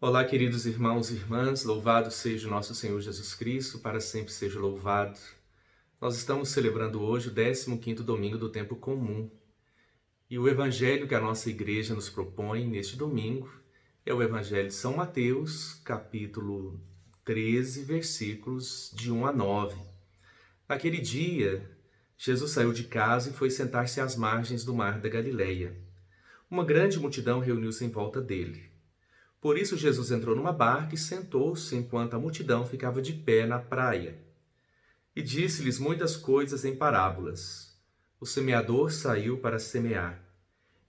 Olá, queridos irmãos e irmãs, louvado seja o nosso Senhor Jesus Cristo, para sempre seja louvado. Nós estamos celebrando hoje o 15º domingo do tempo comum. E o evangelho que a nossa igreja nos propõe neste domingo é o evangelho de São Mateus, capítulo 13, versículos de 1 a 9. Naquele dia, Jesus saiu de casa e foi sentar-se às margens do mar da Galileia. Uma grande multidão reuniu-se em volta dele. Por isso Jesus entrou numa barca e sentou-se enquanto a multidão ficava de pé na praia. E disse-lhes muitas coisas em parábolas. O semeador saiu para semear.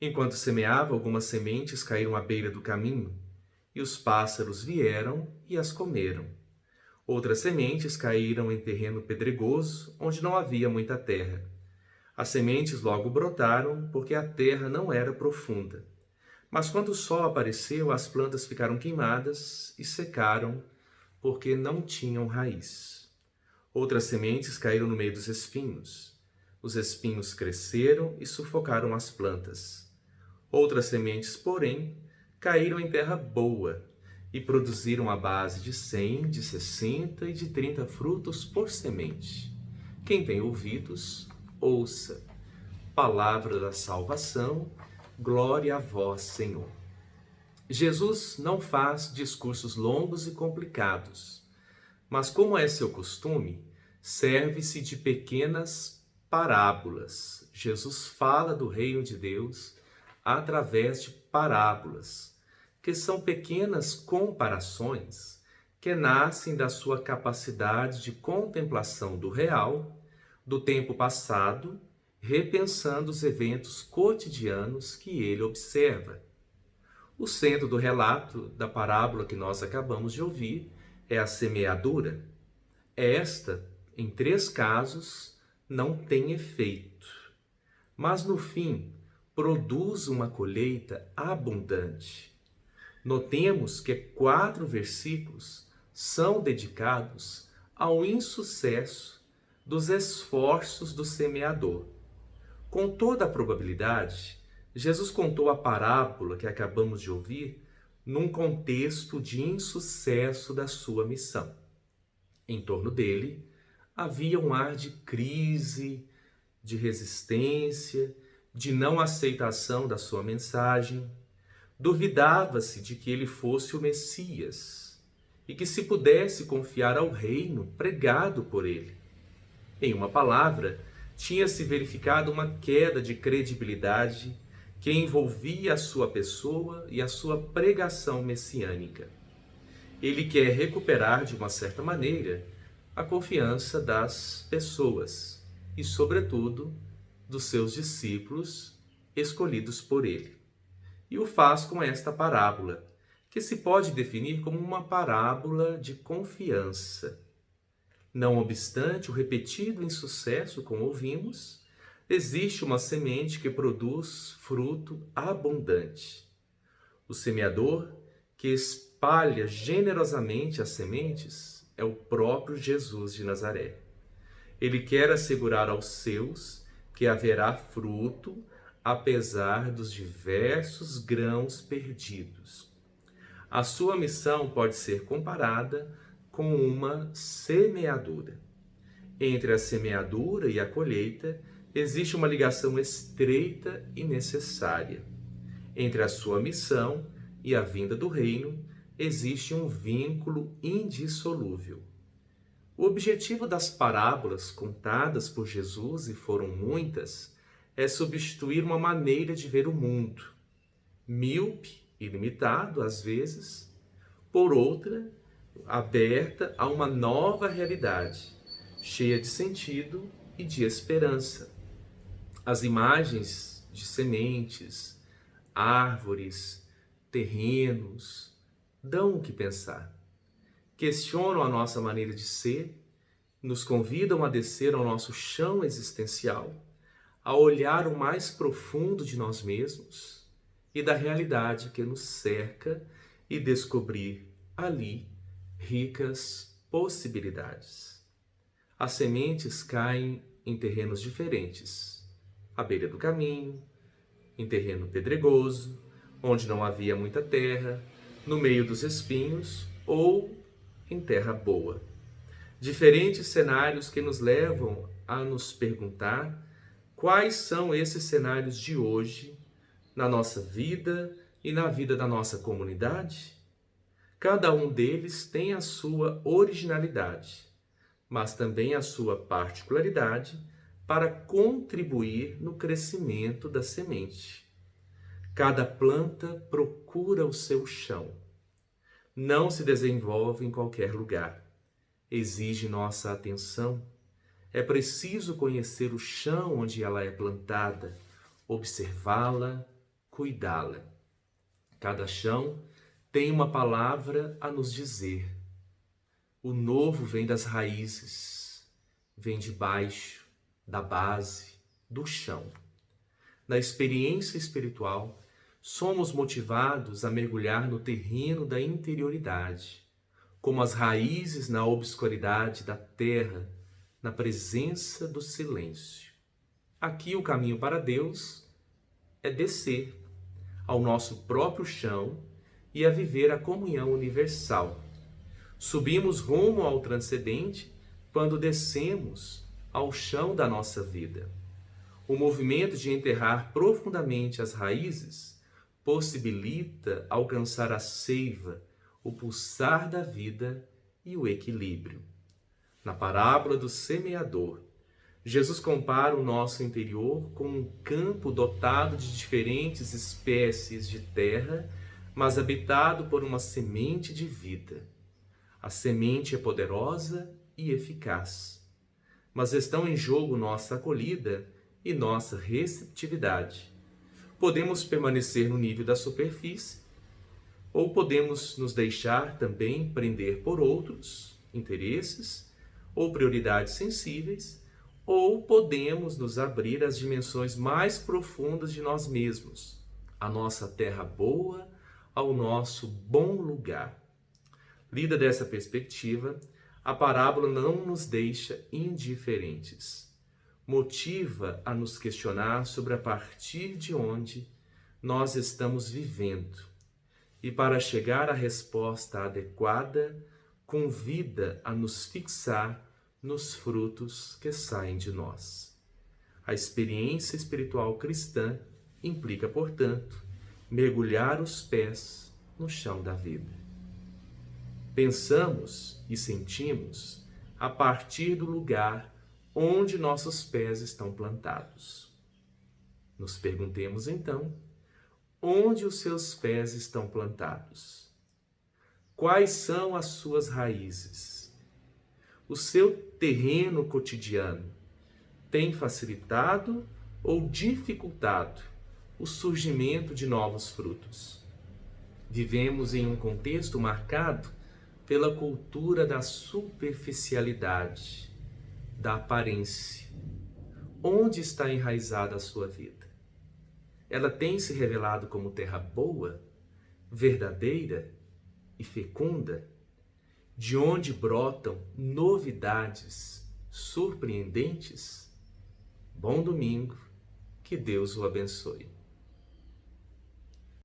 Enquanto semeava, algumas sementes caíram à beira do caminho, e os pássaros vieram e as comeram. Outras sementes caíram em terreno pedregoso, onde não havia muita terra. As sementes logo brotaram, porque a terra não era profunda. Mas quando o sol apareceu, as plantas ficaram queimadas e secaram, porque não tinham raiz. Outras sementes caíram no meio dos espinhos. Os espinhos cresceram e sufocaram as plantas. Outras sementes, porém, caíram em terra boa e produziram a base de 100, de 60 e de 30 frutos por semente. Quem tem ouvidos, ouça. Palavra da salvação. Glória a vós, Senhor. Jesus não faz discursos longos e complicados, mas, como é seu costume, serve-se de pequenas parábolas. Jesus fala do reino de Deus através de parábolas, que são pequenas comparações que nascem da sua capacidade de contemplação do real, do tempo passado, repensando os eventos cotidianos que ele observa. O centro do relato da parábola que nós acabamos de ouvir é a semeadura. Esta, em 3 casos, não tem efeito, mas no fim produz uma colheita abundante. Notemos que 4 versículos são dedicados ao insucesso dos esforços do semeador. Com toda a probabilidade, Jesus contou a parábola que acabamos de ouvir num contexto de insucesso da sua missão. Em torno dele havia um ar de crise, de resistência, de não aceitação da sua mensagem. Duvidava-se de que ele fosse o Messias e que se pudesse confiar ao reino pregado por ele. Em uma palavra, tinha-se verificado uma queda de credibilidade que envolvia a sua pessoa e a sua pregação messiânica. Ele quer recuperar, de uma certa maneira, a confiança das pessoas e, sobretudo, dos seus discípulos escolhidos por ele. E o faz com esta parábola, que se pode definir como uma parábola de confiança. Não obstante o repetido insucesso, como ouvimos, existe uma semente que produz fruto abundante. O semeador, que espalha generosamente as sementes, é o próprio Jesus de Nazaré. Ele quer assegurar aos seus que haverá fruto, apesar dos diversos grãos perdidos. A sua missão pode ser comparada com uma semeadura. Entre a semeadura e a colheita existe uma ligação estreita e necessária. Entre a sua missão e a vinda do reino existe um vínculo indissolúvel. O objetivo das parábolas contadas por Jesus, e foram muitas, é substituir uma maneira de ver o mundo, míope e limitado às vezes, por outra aberta a uma nova realidade, cheia de sentido e de esperança. As imagens de sementes, árvores, terrenos, dão o que pensar. Questionam a nossa maneira de ser, nos convidam a descer ao nosso chão existencial, a olhar o mais profundo de nós mesmos e da realidade que nos cerca e descobrir ali ricas possibilidades. As sementes caem em terrenos diferentes, à beira do caminho, em terreno pedregoso, onde não havia muita terra, no meio dos espinhos ou em terra boa. Diferentes cenários que nos levam a nos perguntar quais são esses cenários de hoje na nossa vida e na vida da nossa comunidade. Cada um deles tem a sua originalidade, mas também a sua particularidade para contribuir no crescimento da semente. Cada planta procura o seu chão. Não se desenvolve em qualquer lugar. Exige nossa atenção. É preciso conhecer o chão onde ela é plantada, observá-la, cuidá-la. Cada chão tem uma palavra a nos dizer. O novo vem das raízes, vem de baixo, da base, do chão. Na experiência espiritual, somos motivados a mergulhar no terreno da interioridade, como as raízes na obscuridade da terra, na presença do silêncio. Aqui o caminho para Deus é descer ao nosso próprio chão e a viver a comunhão universal. Subimos rumo ao transcendente quando descemos ao chão da nossa vida. O movimento de enterrar profundamente as raízes possibilita alcançar a seiva, o pulsar da vida e o equilíbrio. Na parábola do semeador, Jesus compara o nosso interior com um campo dotado de diferentes espécies de terra, mas habitado por uma semente de vida. A semente é poderosa e eficaz, mas estão em jogo nossa acolhida e nossa receptividade. Podemos permanecer no nível da superfície, ou podemos nos deixar também prender por outros interesses ou prioridades sensíveis, ou podemos nos abrir às dimensões mais profundas de nós mesmos, à nossa terra boa, ao nosso bom lugar. Lida dessa perspectiva, a parábola não nos deixa indiferentes. Motiva a nos questionar sobre a partir de onde nós estamos vivendo. E para chegar à resposta adequada, convida a nos fixar nos frutos que saem de nós. A experiência espiritual cristã implica, portanto, mergulhar os pés no chão da vida. Pensamos e sentimos a partir do lugar onde nossos pés estão plantados. Nos perguntemos então, onde os seus pés estão plantados? Quais são as suas raízes? O seu terreno cotidiano tem facilitado ou dificultado o surgimento de novos frutos? Vivemos em um contexto marcado pela cultura da superficialidade, da aparência. Onde está enraizada a sua vida? Ela tem se revelado como terra boa, verdadeira e fecunda, de onde brotam novidades surpreendentes? Bom domingo, que Deus o abençoe.